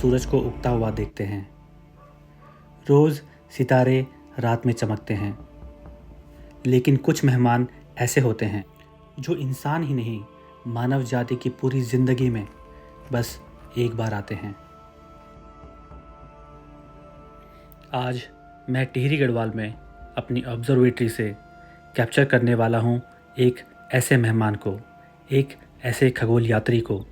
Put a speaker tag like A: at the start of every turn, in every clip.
A: सूरज को उगता हुआ देखते हैं। रोज़ सितारे रात में चमकते हैं, लेकिन कुछ मेहमान ऐसे होते हैं जो इंसान ही नहीं, मानव जाति की पूरी ज़िंदगी में बस एक बार आते हैं। आज मैं टिहरी गढ़वाल में अपनी ऑब्जर्वेटरी से कैप्चर करने वाला हूँ एक ऐसे मेहमान को, एक ऐसे खगोल यात्री को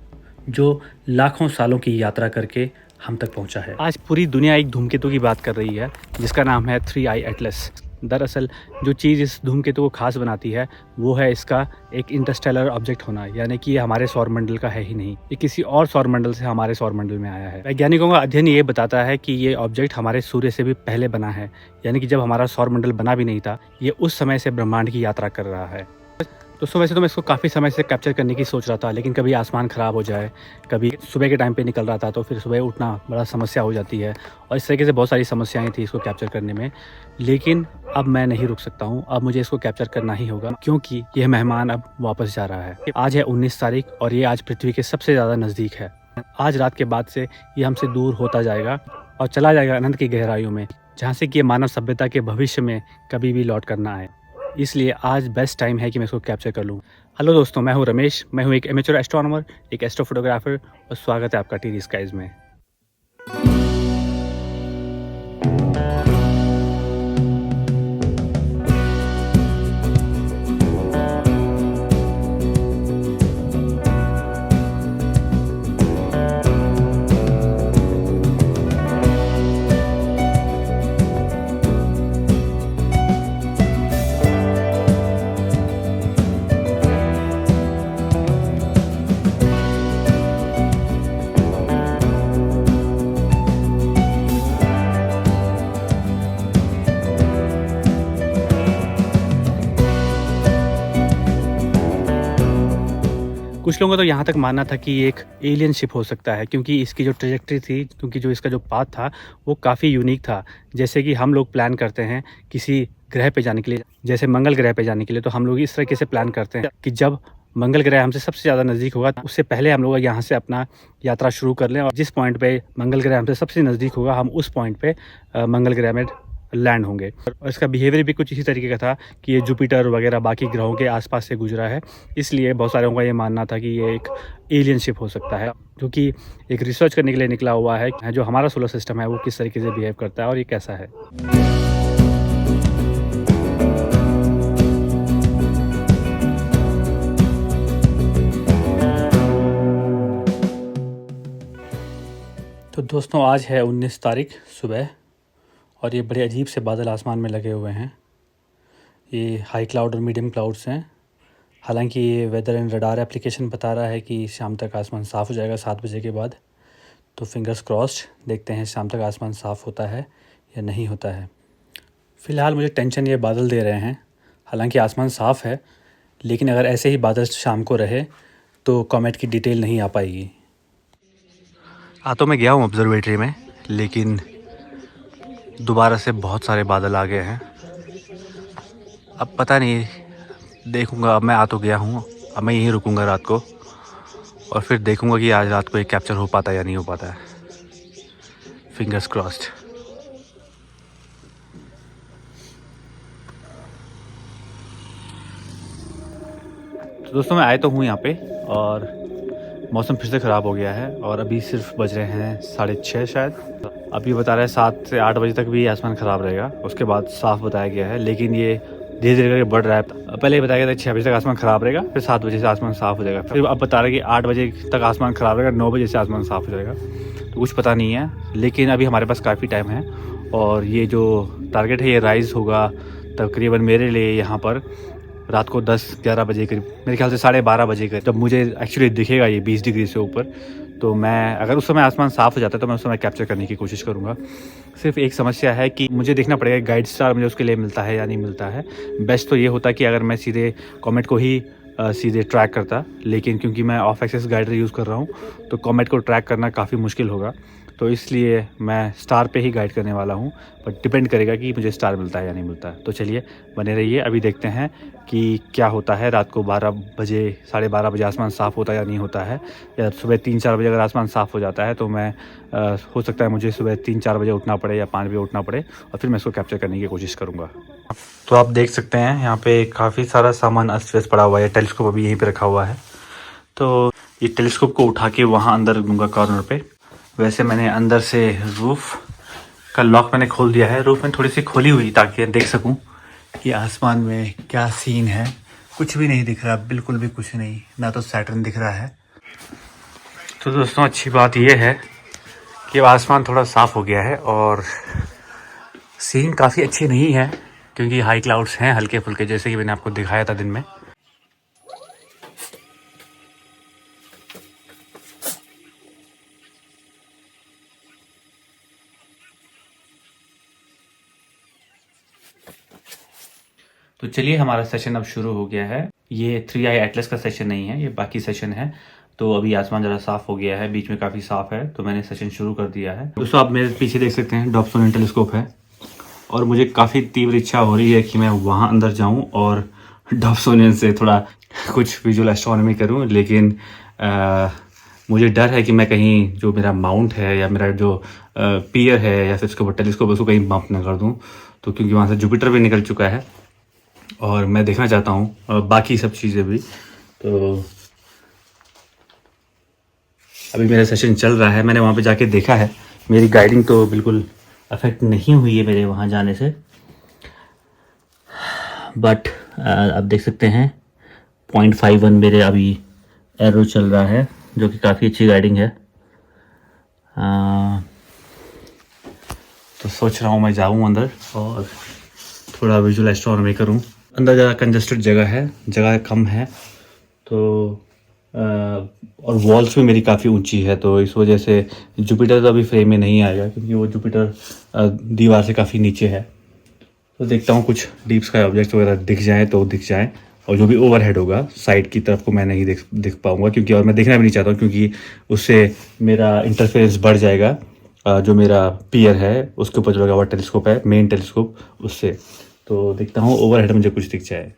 A: जो लाखों सालों की यात्रा करके हम तक पहुंचा है। आज पूरी दुनिया एक धूमकेतु की बात कर रही है जिसका नाम है 3I एटलस। दरअसल जो चीज़ इस धूमकेतु को खास बनाती है वो है इसका एक इंटरस्टेलर ऑब्जेक्ट होना, यानी कि ये हमारे सौरमंडल का है ही नहीं, ये किसी और सौरमंडल से हमारे सौरमंडल में आया है। वैज्ञानिकों का अध्ययन ये बताता है कि ये ऑब्जेक्ट हमारे सूर्य से भी पहले बना है, यानी कि जब हमारा सौरमंडल बना भी नहीं था, ये उस समय से ब्रह्मांड की यात्रा कर रहा है। दोस्तों वैसे तो मैं इसको काफ़ी समय से कैप्चर करने की सोच रहा था, लेकिन कभी आसमान ख़राब हो जाए, कभी सुबह के टाइम पे निकल रहा था तो फिर सुबह उठना बड़ा समस्या हो जाती है, और इस तरीके से बहुत सारी समस्याएं थी इसको कैप्चर करने में। लेकिन अब मैं नहीं रुक सकता हूं, अब मुझे इसको कैप्चर करना ही होगा, क्योंकि यह मेहमान अब वापस जा रहा है। आज है 19 तारीख और ये आज पृथ्वी के सबसे ज़्यादा नज़दीक है। आज रात के बाद से ये हमसे दूर होता जाएगा और चला जाएगा अनंत की गहराइयों में, जहाँ से कि मानव सभ्यता के भविष्य में कभी भी लौट कर ना आए। इसलिए आज बेस्ट टाइम है कि मैं इसको कैप्चर कर लूँ। हेलो दोस्तों, मैं हूँ रमेश, मैं हूँ एक एमेच्योर एस्ट्रोनॉमर, एक एस्ट्रो फोटोग्राफर, और स्वागत है आपका टिहरी स्काइज में। कुछ लोगों का तो यहाँ तक मानना था कि ये एक एलियन शिप हो सकता है, क्योंकि इसकी जो ट्रेजेक्ट्री थी, क्योंकि जो इसका जो पाथ था वो काफ़ी यूनिक था। जैसे कि हम लोग प्लान करते हैं किसी ग्रह पे जाने के लिए, जैसे मंगल ग्रह पे जाने के लिए, तो हम लोग इस तरीके से प्लान करते हैं कि जब मंगल ग्रह हमसे सबसे ज़्यादा नज़दीक होगा उससे पहले हम लोग यहाँ से अपना यात्रा शुरू कर लें, और जिस पॉइंट पे मंगल ग्रह हमसे सबसे नज़दीक होगा हम उस पॉइंट पे मंगल ग्रह में लैंड होंगे। और इसका बिहेवियर भी कुछ इसी तरीके का था कि ये जुपिटर वगैरह बाकी ग्रहों के आसपास से गुजरा है, इसलिए बहुत सारे लोगों का ये मानना था कि ये एक एलियन शिप हो सकता है, जो कि एक रिसर्च करने के लिए निकला हुआ है जो हमारा सोलर सिस्टम है वो किस तरीके से बिहेव करता है और ये कैसा है। तो दोस्तों आज है 19 तारीख सुबह, और ये बड़े अजीब से बादल आसमान में लगे हुए हैं। ये हाई क्लाउड और मीडियम क्लाउड्स हैं। हालांकि ये वेदर एंड रडार एप्लीकेशन बता रहा है कि शाम तक आसमान साफ़ हो जाएगा 7 बजे के बाद, तो फिंगर्स क्रॉस्ड, देखते हैं शाम तक आसमान साफ़ होता है या नहीं होता है। फ़िलहाल मुझे टेंशन ये बादल दे रहे हैं। हालांकि आसमान साफ़ है, लेकिन अगर ऐसे ही बादल शाम को रहे तो कॉमेट की डिटेल नहीं आ पाएगी। तो मैं गया हूँ ऑब्जर्वेटरी में, लेकिन दोबारा से बहुत सारे बादल आ गए हैं। अब पता नहीं, देखूंगा। अब मैं आ तो गया हूँ, अब मैं यहीं रुकूंगा रात को और फिर देखूंगा कि आज रात को ये कैप्चर हो पाता है या नहीं हो पाता है। Fingers crossed. तो दोस्तों मैं आए तो हूँ यहाँ पे, और मौसम फिर से ख़राब हो गया है और अभी सिर्फ बज रहे हैं 6:30 शायद। अभी बता रहा है 7 से 8 बजे तक भी आसमान ख़राब रहेगा, उसके बाद साफ़ बताया गया है, लेकिन ये धीरे धीरे करके बढ़ रहा है। पहले ये बताया गया था 6 बजे तक आसमान ख़राब रहेगा, फिर 7 बजे से आसमान साफ़ हो जाएगा, फिर अब बता रहा है कि 8 बजे तक आसमान ख़राब रहेगा, 9 बजे से आसमान साफ़ हो जाएगा। तो कुछ पता नहीं है, लेकिन अभी हमारे पास काफ़ी टाइम है, और ये जो टारगेट है ये राइज़ होगा तकरीबन मेरे लिए यहाँ पर रात को 10-11 बजे करीब, मेरे ख्याल से 12:30 बजे करीब, जब मुझे एक्चुअली दिखेगा ये 20 डिग्री से ऊपर। तो मैं, अगर उस समय आसमान साफ़ हो जाता है तो मैं उस समय कैप्चर करने की कोशिश करूँगा। सिर्फ एक समस्या है कि मुझे देखना पड़ेगा गाइड स्टार मुझे उसके लिए मिलता है या नहीं मिलता है। बेस्ट तो ये होता कि अगर मैं सीधे कॉमेट को ही सीधे ट्रैक करता, लेकिन क्योंकि मैं ऑफ एक्सेस गाइडर यूज़ कर रहा हूँ तो कॉमेट को ट्रैक करना काफ़ी मुश्किल होगा। तो इसलिए मैं स्टार पे ही गाइड करने वाला हूँ, बट डिपेंड करेगा कि मुझे स्टार मिलता है या नहीं मिलता है। तो चलिए बने रहिए, अभी देखते हैं कि क्या होता है। रात को 12 बजे 12:30 बजे आसमान साफ़ होता है या नहीं होता है, या सुबह 3-4 बजे अगर आसमान साफ़ हो जाता है तो मैं हो सकता है मुझे सुबह 3-4 बजे उठना पड़े या 5 बजे उठना पड़े, और फिर मैं इसको कैप्चर करने की कोशिश करूँगा। तो आप देख सकते हैं यहाँ पे काफ़ी सारा सामान अस्त व्यस्त पड़ा हुआ है। टेलीस्कोप अभी यहीं पे रखा हुआ है, तो ये टेलीस्कोप को उठा के वहाँ अंदर रखूँगा कॉर्नर पे। वैसे मैंने अंदर से रूफ़ का लॉक मैंने खोल दिया है। रूफ़ में थोड़ी सी खोली हुई ताकि देख सकूँ कि आसमान में क्या सीन है। कुछ भी नहीं दिख रहा, बिल्कुल भी कुछ नहीं, ना तो सैटर्न दिख रहा है। तो दोस्तों अच्छी बात यह है कि आसमान थोड़ा साफ़ हो गया है और सीन काफ़ी अच्छी नहीं है क्योंकि हाई क्लाउड्स हैं हल्के फुल्के, जैसे कि मैंने आपको दिखाया था दिन में। तो चलिए हमारा सेशन अब शुरू हो गया है। ये 3i एटलस का सेशन नहीं है, ये बाकी सेशन है। तो अभी आसमान ज़रा साफ़ हो गया है, बीच में काफ़ी साफ़ है, तो मैंने सेशन शुरू कर दिया है। दोस्तों आप मेरे पीछे देख सकते हैं डॉप्सोनियन टेलीस्कोप है, और मुझे काफ़ी तीव्र इच्छा हो रही है कि मैं वहाँ अंदर जाऊँ और डॉप्सोनियन से थोड़ा कुछ विजुअल एस्ट्रोनॉमी करूँ, लेकिन मुझे डर है कि मैं कहीं जो मेरा माउंट है या मेरा जो पियर है या फिर उसके ऊपर टेलीस्कोप उसको कहीं बम्प ना कर दूँ। तो क्योंकि वहाँ से जुपिटर भी निकल चुका है और मैं देखना चाहता हूँ बाकी सब चीज़ें भी। तो अभी मेरा सेशन चल रहा है, मैंने वहाँ पे जाके देखा है, मेरी गाइडिंग तो बिल्कुल अफेक्ट नहीं हुई है मेरे वहाँ जाने से। बट आप देख सकते हैं 0.51 मेरे अभी एरो चल रहा है, जो कि काफ़ी अच्छी गाइडिंग है। तो सोच रहा हूँ मैं जाऊँ अंदर और थोड़ा विजुअल एस्ट्रोनॉमी करूँ। अंदर ज़्यादा कंजस्टेड जगह है, जगह कम है, तो और वॉल्स भी मेरी काफ़ी ऊंची है, तो इस वजह से जुपिटर तो अभी फ्रेम में नहीं आएगा क्योंकि वो जुपिटर दीवार से काफ़ी नीचे है। तो देखता हूँ कुछ डीप स्काई ऑब्जेक्ट्स वगैरह दिख जाए तो दिख जाए, और जो भी ओवरहेड होगा साइड की तरफ को मैं नहीं दिख पाऊँगा क्योंकि, और मैं देखना भी नहीं चाहता हूँ क्योंकि उससे मेरा इंटरफेरेंस बढ़ जाएगा। जो मेरा पियर है उसके ऊपर जो लगा हुआ टेलीस्कोप है, मेन टेलीस्कोप, उससे। तो देखता हूँ ओवरहेड मुझे कुछ दिख जाए।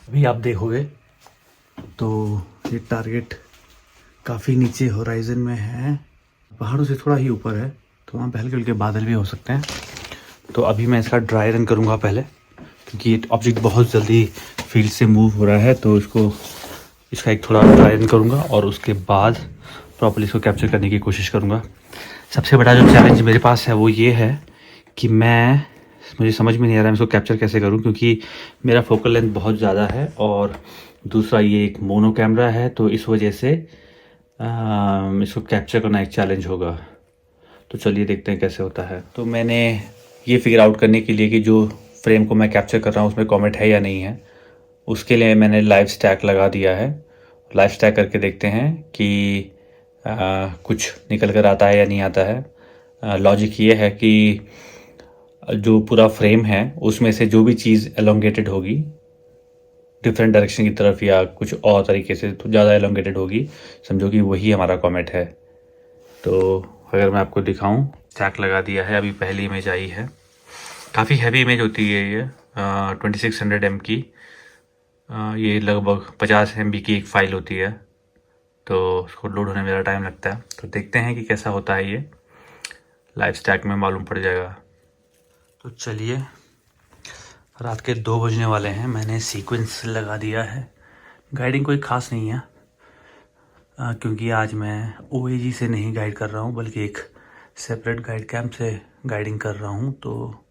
A: अभी आप देखोगे तो ये टारगेट काफ़ी नीचे होराइजन में है, पहाड़ों से थोड़ा ही ऊपर है, तो वहाँ पे हल्के हल्के बादल भी हो सकते हैं। तो अभी मैं इसका ड्राई रन करूँगा पहले, क्योंकि ये ऑब्जेक्ट बहुत जल्दी फील्ड से मूव हो रहा है, तो इसका एक थोड़ा ड्राई रन करूँगा और उसके बाद प्रॉपर्ली इसको कैप्चर करने की कोशिश करूँगा। सबसे बड़ा जो चैलेंज मेरे पास है वो ये है कि मुझे समझ में नहीं आ रहा है मैं इसको कैप्चर कैसे करूं, क्योंकि मेरा फोकल लेंथ बहुत ज़्यादा है और दूसरा ये एक मोनो कैमरा है, तो इस वजह से इसको कैप्चर करना एक चैलेंज होगा। तो चलिए देखते हैं कैसे होता है। तो मैंने ये फिगर आउट करने के लिए कि जो फ्रेम को मैं कैप्चर कर रहा हूँ उसमें कॉमेट है या नहीं है, उसके लिए मैंने लाइव स्टैक लगा दिया है। लाइव स्टैक करके देखते हैं कि कुछ निकल कर आता है या नहीं आता है। लॉजिक ये है कि जो पूरा फ्रेम है उसमें से जो भी चीज़ एलोंगेटेड होगी डिफरेंट डायरेक्शन की तरफ या कुछ और तरीके से तो ज़्यादा एलोंगेटेड होगी, समझो कि वही हमारा कॉमेट है। तो अगर मैं आपको दिखाऊं, स्टैक लगा दिया है, अभी पहली इमेज आई है। काफ़ी हैवी इमेज होती है ये, 2600 M की। ये लगभग 50 MB की एक फ़ाइल होती है, तो उसको लोड होने में ज़्यादा टाइम लगता है। तो देखते हैं कि कैसा होता है, ये लाइव स्टैक में मालूम पड़ जाएगा। तो चलिए, रात के 2 बजने वाले हैं, मैंने सीक्वेंस लगा दिया है। गाइडिंग कोई ख़ास नहीं है क्योंकि आज मैं OAG से नहीं गाइड कर रहा हूँ बल्कि एक सेपरेट गाइड कैंप से गाइडिंग कर रहा हूँ, तो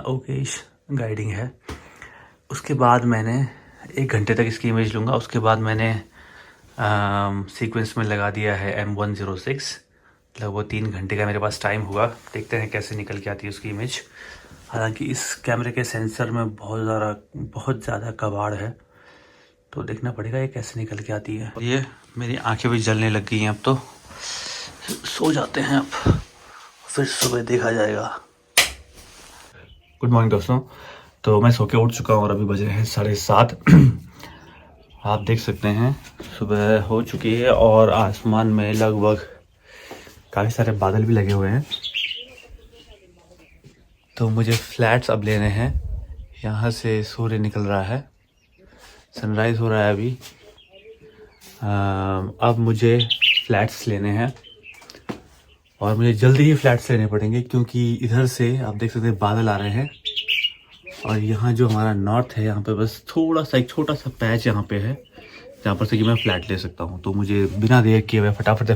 A: ओकेश गाइडिंग है। उसके बाद मैंने 1 घंटे तक इसकी इमेज लूँगा। उसके बाद मैंने सीक्वेंस में लगा दिया है M106। लगभग 3 घंटे का मेरे पास टाइम हुआ। देखते हैं कैसे निकल के आती है उसकी इमेज। हालांकि इस कैमरे के सेंसर में बहुत ज़्यादा कबाड़ है, तो देखना पड़ेगा ये कैसे निकल के आती है। ये मेरी आंखें भी जलने लग गई हैं, अब तो सो जाते हैं अब, फिर सुबह देखा जाएगा। गुड मॉर्निंग दोस्तों। तो मैं सो के उठ चुका हूँ और अभी बजे हैं 7:30। आप देख सकते हैं सुबह हो चुकी है और आसमान में लगभग काफ़ी सारे बादल भी लगे हुए हैं। तो मुझे फ्लैट्स अब लेने हैं। यहाँ से सूर्य निकल रहा है, सनराइज़ हो रहा है अभी। अब मुझे फ्लैट्स लेने हैं और मुझे जल्दी ही फ्लैट्स लेने पड़ेंगे क्योंकि इधर से आप देख सकते हैं बादल आ रहे हैं और यहाँ जो हमारा नॉर्थ है यहाँ पे बस थोड़ा सा एक छोटा सा पैच यहाँ पे है जहाँ पर से कि मैं फ़्लैट ले सकता हूँ। तो मुझे बिना देर किए हुए फटाफट से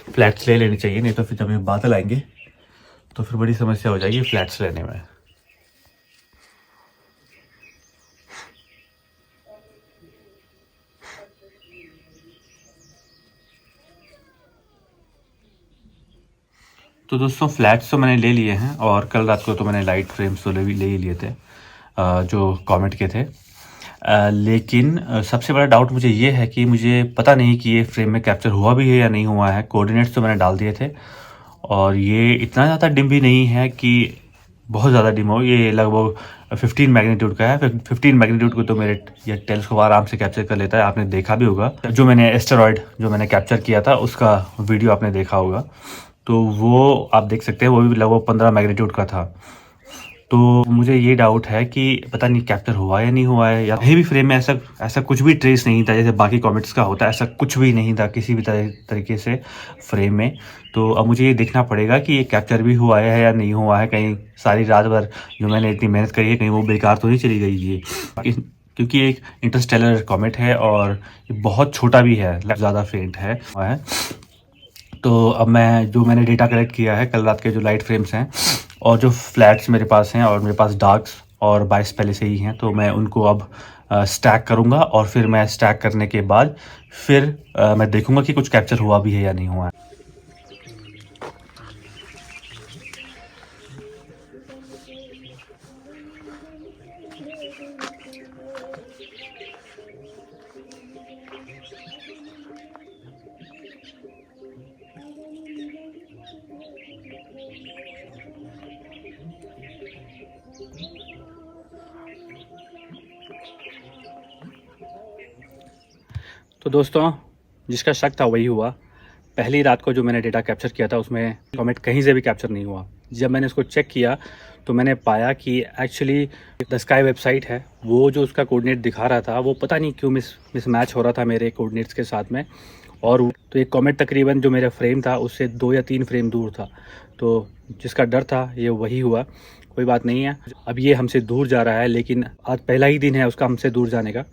A: फ्लैट्स ले लेनी चाहिए, नहीं तो फिर जब ये बादल आएंगे तो फिर बड़ी समस्या हो जाएगी फ्लैट्स लेने में। तो दोस्तों फ्लैट्स तो मैंने ले लिए हैं और कल रात को तो मैंने लाइट फ्रेम्स तो ले ही लिए थे जो कॉमेट के थे। लेकिन सबसे बड़ा डाउट मुझे ये है कि मुझे पता नहीं कि ये फ्रेम में कैप्चर हुआ भी है या नहीं हुआ है। कोऑर्डिनेट्स तो मैंने डाल दिए थे और ये इतना ज़्यादा डिम भी नहीं है कि बहुत ज़्यादा डिम हो। ये लगभग 15 मैग्नीट्यूड का है। 15 मैग्नीट्यूड को तो मेरे ये टेलीस्कोप आराम से कैप्चर कर लेता है। आपने देखा भी होगा जो मैंने एस्टेरॉयड जो मैंने कैप्चर किया था उसका वीडियो आपने देखा होगा, तो वो आप देख सकते हैं वो भी लगभग 15 मैग्नीट्यूड का था। तो मुझे ये डाउट है कि पता नहीं कैप्चर हुआ या नहीं हुआ है, या कहीं भी फ्रेम में ऐसा कुछ भी ट्रेस नहीं था जैसे बाकी कॉमेट्स का होता है। ऐसा कुछ भी नहीं था किसी भी तरीके से फ्रेम में। तो अब मुझे ये देखना पड़ेगा कि ये कैप्चर भी हुआ है या नहीं हुआ है। कहीं सारी रात भर जो मैंने इतनी मेहनत करी है कहीं वो बेकार तो नहीं चली गई ये, क्योंकि एक इंटरस्टेलर कॉमेट है और ये बहुत छोटा भी है, ज़्यादा फेंट है। तो अब मैंने डेटा कलेक्ट किया है कल रात के जो लाइट फ्रेम्स हैं और जो फ्लैट्स मेरे पास हैं और मेरे पास डार्क्स और बाइस पहले से ही हैं, तो मैं उनको अब स्टैक करूँगा और फिर मैं स्टैक करने के बाद फिर मैं देखूँगा कि कुछ कैप्चर हुआ भी है या नहीं हुआ है। तो दोस्तों जिसका शक था वही हुआ। पहली रात को जो मैंने डेटा कैप्चर किया था उसमें कॉमेट कहीं से भी कैप्चर नहीं हुआ। जब मैंने इसको चेक किया तो मैंने पाया कि एक्चुअली द स्काई वेबसाइट है, वो जो उसका कोऑर्डिनेट दिखा रहा था वो पता नहीं क्यों मिसमैच हो रहा था मेरे कोऑर्डिनेट्स के साथ में। और तो एक कॉमेट तकरीबन जो मेरा फ्रेम था उससे 2 या 3 फ्रेम दूर था। तो जिसका डर था ये वही हुआ। कोई बात नहीं है, अब ये हमसे दूर जा रहा है, लेकिन आज पहला ही दिन है उसका हमसे दूर जाने का।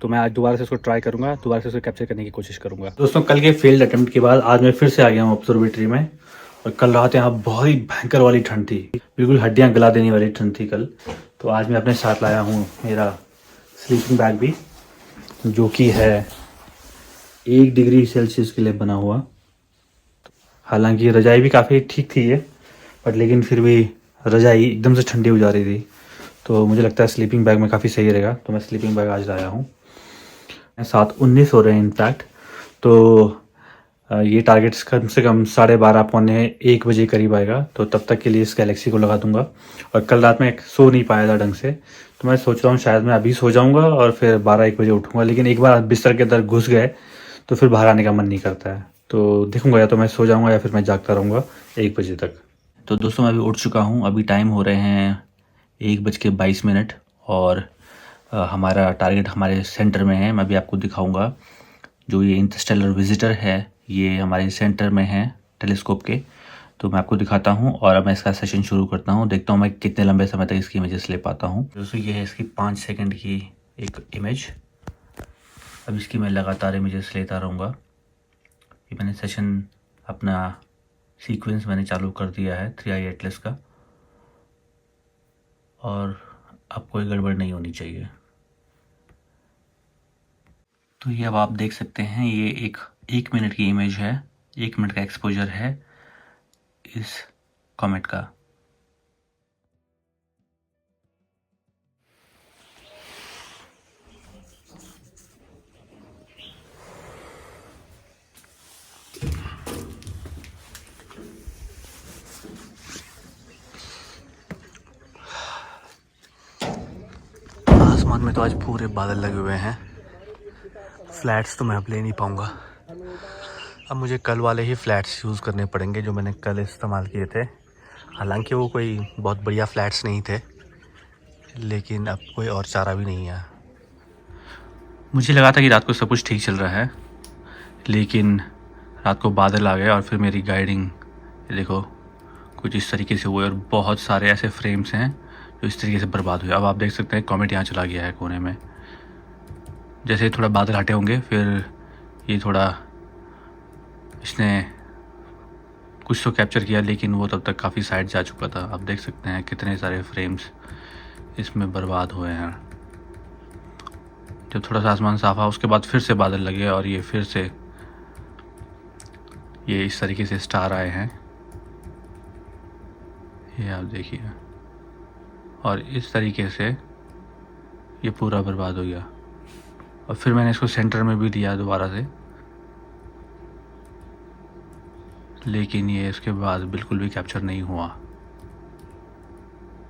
A: तो मैं आज दोबारा से उसको ट्राई करूंगा, दोबारा से उसको कैप्चर करने की कोशिश करूंगा। दोस्तों कल के फेल्ड अटेम्प्ट के बाद आज मैं फिर से आ गया हूँ ऑब्जर्वेटरी में और कल रात यहाँ बहुत ही भयंकर वाली ठंड थी, बिल्कुल हड्डियाँ गला देने वाली ठंड थी कल। तो आज मैं अपने साथ लाया हूँ मेरा स्लीपिंग बैग भी, जो कि है 1 डिग्री सेल्सियस के लिए बना हुआ। हालांकि रजाई भी काफ़ी ठीक थी ये, बट लेकिन फिर भी रजाई एकदम से ठंडी हो जा रही थी। तो मुझे लगता है स्लीपिंग बैग में काफ़ी सही रहेगा, तो मैं स्लीपिंग बैग आज लाया हूँ। 7:19 हो रहे हैं इनफैक्ट। तो ये टारगेट्स कम से कम 12:30 पौने 1 बजे करीब आएगा, तो तब तक के लिए इस गैलेक्सी को लगा दूंगा। और कल रात में सो नहीं पाया था ढंग से, तो मैं सोच रहा हूँ शायद मैं अभी सो जाऊँगा और फिर 12-1 बजे उठूँगा। लेकिन एक बार बिस्तर के अंदर घुस गए तो फिर बाहर आने का मन नहीं करता है। तो देखूँगा या तो मैं सो जाऊँगा या फिर मैं जागता रहूँगा 1 बजे तक। तो दोस्तों मैं अभी उठ चुका हूँ। अभी टाइम हो रहे हैं 1:22 और हमारा टारगेट हमारे सेंटर में है। मैं भी आपको दिखाऊंगा। जो ये इंटरस्टेलर विजिटर है ये हमारे सेंटर में है टेलीस्कोप के, तो मैं आपको दिखाता हूँ और अब मैं इसका सेशन शुरू करता हूँ। देखता हूँ मैं कितने लंबे समय तक इसकी इमेजेस ले पाता हूँ। दोस्तों ये है इसकी 5 सेकंड की एक इमेज। अब इसकी मैं लगातार इमेजेस लेता रहूँगा। ये मैंने सेशन अपना सीक्वेंस मैंने चालू कर दिया है 3i एटलस का, और अब कोई गड़बड़ नहीं होनी चाहिए। तो ये अब आप देख सकते हैं ये एक मिनट की इमेज है, 1 मिनट का एक्सपोजर है इस कॉमेट का। में तो आज पूरे बादल लगे हुए हैं। फ़्लैट्स तो मैं अब ले नहीं पाऊँगा। अब मुझे कल वाले ही फ़्लैट्स यूज़ करने पड़ेंगे जो मैंने कल इस्तेमाल किए थे। हालांकि वो कोई बहुत बढ़िया फ़्लैट्स नहीं थे, लेकिन अब कोई और चारा भी नहीं है। मुझे लगा था कि रात को सब कुछ ठीक चल रहा है, लेकिन रात को बादल आ गए और फिर मेरी गाइडिंग देखो कुछ इस तरीके से हुए और बहुत सारे ऐसे फ्रेम्स हैं जो इस तरीके से बर्बाद हुए। अब आप देख सकते हैं कॉमेट यहाँ चला गया है कोने में। जैसे थोड़ा बादल हटे होंगे फिर ये थोड़ा इसने कुछ तो कैप्चर किया, लेकिन वो तब तक काफ़ी साइड जा चुका था। आप देख सकते हैं कितने सारे फ्रेम्स इसमें बर्बाद हुए हैं। जब थोड़ा सा आसमान साफ हुआ उसके बाद फिर से बादल लगे और ये फिर से ये इस तरीके से स्टार आए हैं, ये आप देखिए। और इस तरीके से ये पूरा बर्बाद हो गया। और फिर मैंने इसको सेंटर में भी लिया दोबारा से, लेकिन ये इसके बाद बिल्कुल भी कैप्चर नहीं हुआ।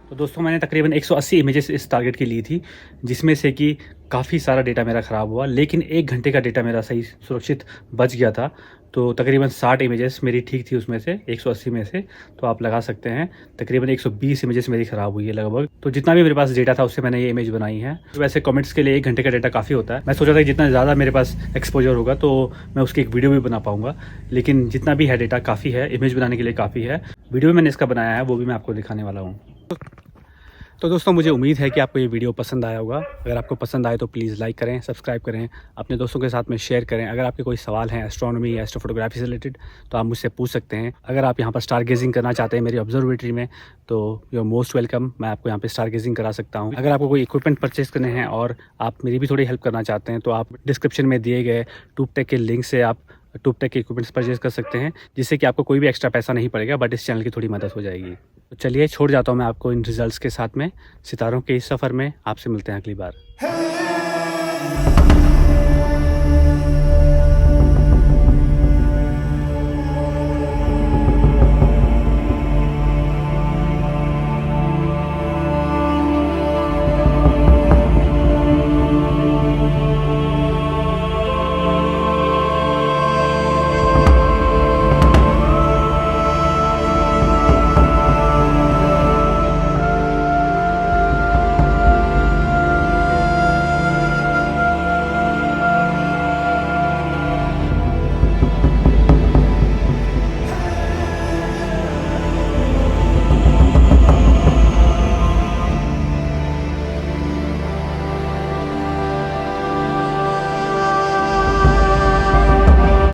A: तो दोस्तों मैंने तकरीबन 180 इमेजेस इस टारगेट की ली थी, जिसमें से कि काफ़ी सारा डेटा मेरा ख़राब हुआ, लेकिन 1 घंटे का डेटा मेरा सही सुरक्षित बच गया था। तो तकरीबन 60 इमेजेस मेरी ठीक थी उसमें से 180 में से। तो आप लगा सकते हैं तकरीबन 120 इमेजेस मेरी ख़राब हुई है लगभग। तो जितना भी मेरे पास डेटा था उससे मैंने ये इमेज बनाई है। तो वैसे कमेंट्स के लिए 1 घंटे का डेटा काफ़ी होता है। मैं सोचा था कि जितना ज़्यादा मेरे पास एक्सपोजर होगा तो मैं उसकी एक वीडियो भी बना पाऊँगा, लेकिन जितना भी है डेटा काफ़ी है, इमेज बनाने के लिए काफ़ी है। वीडियो में मैंने इसका बनाया है वो भी मैं आपको दिखाने वाला हूँ। तो दोस्तों मुझे उम्मीद है कि आपको ये वीडियो पसंद आया होगा। अगर आपको पसंद आए तो प्लीज़ लाइक करें, सब्सक्राइब करें, अपने दोस्तों के साथ में शेयर करें। अगर आपके कोई सवाल हैं एस्ट्रोनॉमी या एस्ट्रोफोटोग्राफी से रिलेटेड तो आप मुझसे पूछ सकते हैं। अगर आप यहाँ पर स्टार गेजिंग करना चाहते हैं मेरी ऑब्जर्वेटरी में तो यू आर मोस्ट वेलकम, मैं आपको यहाँ पे स्टार गेजिंग करा सकता हूँ। अगर आपको कोई इक्विपमेंट परचेज़ करने हैं और आप मेरी भी थोड़ी हेल्प करना चाहते हैं तो आप डिस्क्रिप्शन में दिए गए ट्यूबटेक के लिंक से आप ट्यूबटेक के इक्विपमेंट्स परचेज़ कर सकते हैं, जिससे कि आपको कोई भी एक्स्ट्रा पैसा नहीं पड़ेगा, बट इस चैनल की थोड़ी मदद हो जाएगी। तो चलिए छोड़ जाता हूँ मैं आपको इन रिजल्ट्स के साथ में। सितारों के इस सफ़र में आपसे मिलते हैं अगली बार।